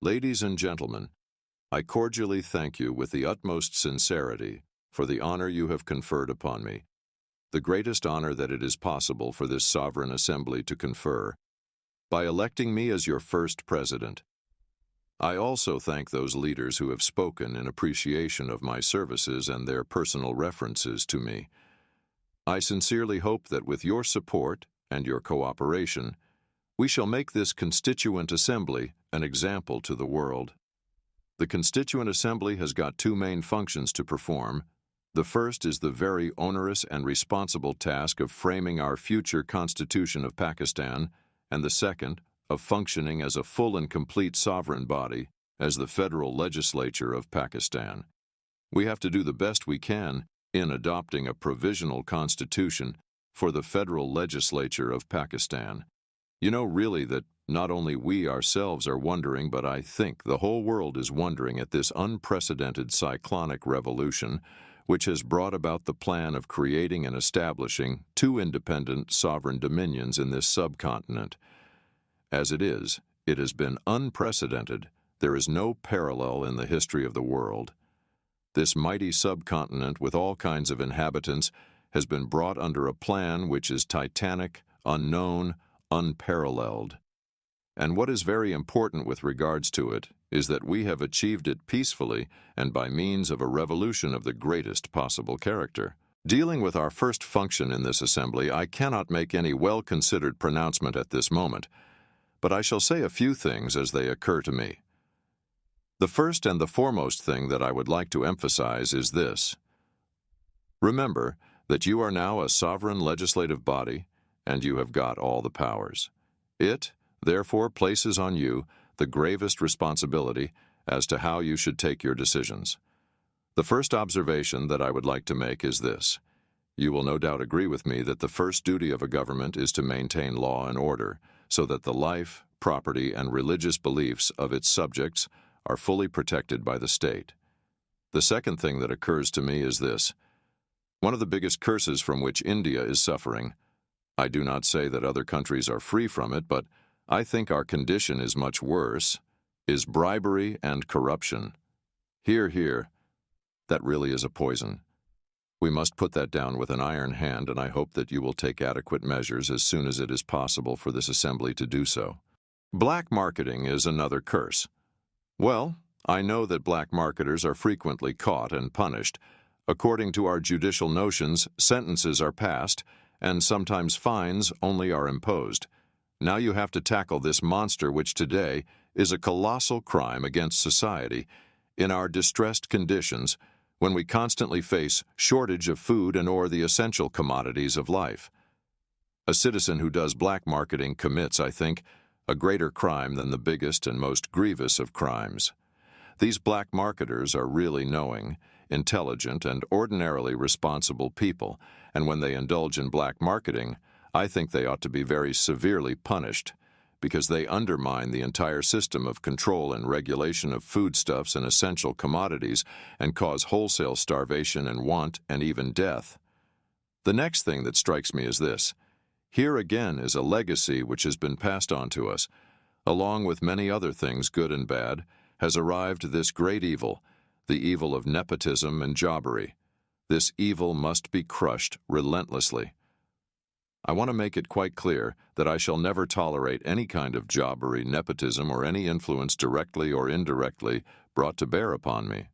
Ladies and gentlemen, I cordially thank you with the utmost sincerity for the honor you have conferred upon me, the greatest honor that it is possible for this sovereign assembly to confer, by electing me as your first president. I also thank those leaders who have spoken in appreciation of my services and their personal references to me. I sincerely hope that with your support and your cooperation, we shall make this Constituent Assembly an example to the world. The Constituent Assembly has got two main functions to perform. The first is the very onerous and responsible task of framing our future Constitution of Pakistan, and the second, of functioning as a full and complete sovereign body, as the federal legislature of Pakistan. We have to do the best we can in adopting a provisional constitution for the federal legislature of Pakistan. You know, really, that not only we ourselves are wondering, but I think the whole world is wondering at this unprecedented cyclonic revolution, which has brought about the plan of creating and establishing two independent sovereign dominions in this subcontinent. As it has been unprecedented. There is no parallel in the history of the world. This mighty subcontinent with all kinds of inhabitants has been brought under a plan which is titanic, unknown, unparalleled. And what is very important with regards to it is that we have achieved it peacefully and by means of a revolution of the greatest possible character. Dealing with our first function in this assembly, I cannot make any well-considered pronouncement at this moment, but I shall say a few things as they occur to me. The first and the foremost thing that I would like to emphasize is this. Remember that you are now a sovereign legislative body, and you have got all the powers. It, therefore, places on you the gravest responsibility as to how you should take your decisions. The first observation that I would like to make is this. You will no doubt agree with me that the first duty of a government is to maintain law and order, so that the life, property, and religious beliefs of its subjects are fully protected by the state. The second thing that occurs to me is this. One of the biggest curses from which India is suffering, I do not say that other countries are free from it, but I think our condition is much worse, is bribery and corruption. Hear, hear. That really is a poison. We must put that down with an iron hand, and I hope that you will take adequate measures as soon as it is possible for this assembly to do so. Black marketing is another curse. Well, I know that black marketers are frequently caught and punished. According to our judicial notions, sentences are passed, and sometimes fines only are imposed. Now you have to tackle this monster which today is a colossal crime against society in our distressed conditions when we constantly face shortage of food and or the essential commodities of life. A citizen who does black marketing commits, I think, a greater crime than the biggest and most grievous of crimes. These black marketers are really knowing, intelligent, and ordinarily responsible people, and when they indulge in black marketing, I think they ought to be very severely punished, because they undermine the entire system of control and regulation of foodstuffs and essential commodities and cause wholesale starvation and want and even death. The next thing that strikes me is this. Here again is a legacy which has been passed on to us. Along with many other things, good and bad, has arrived this great evil, the evil of nepotism and jobbery. This evil must be crushed relentlessly. I want to make it quite clear that I shall never tolerate any kind of jobbery, nepotism, or any influence directly or indirectly brought to bear upon me.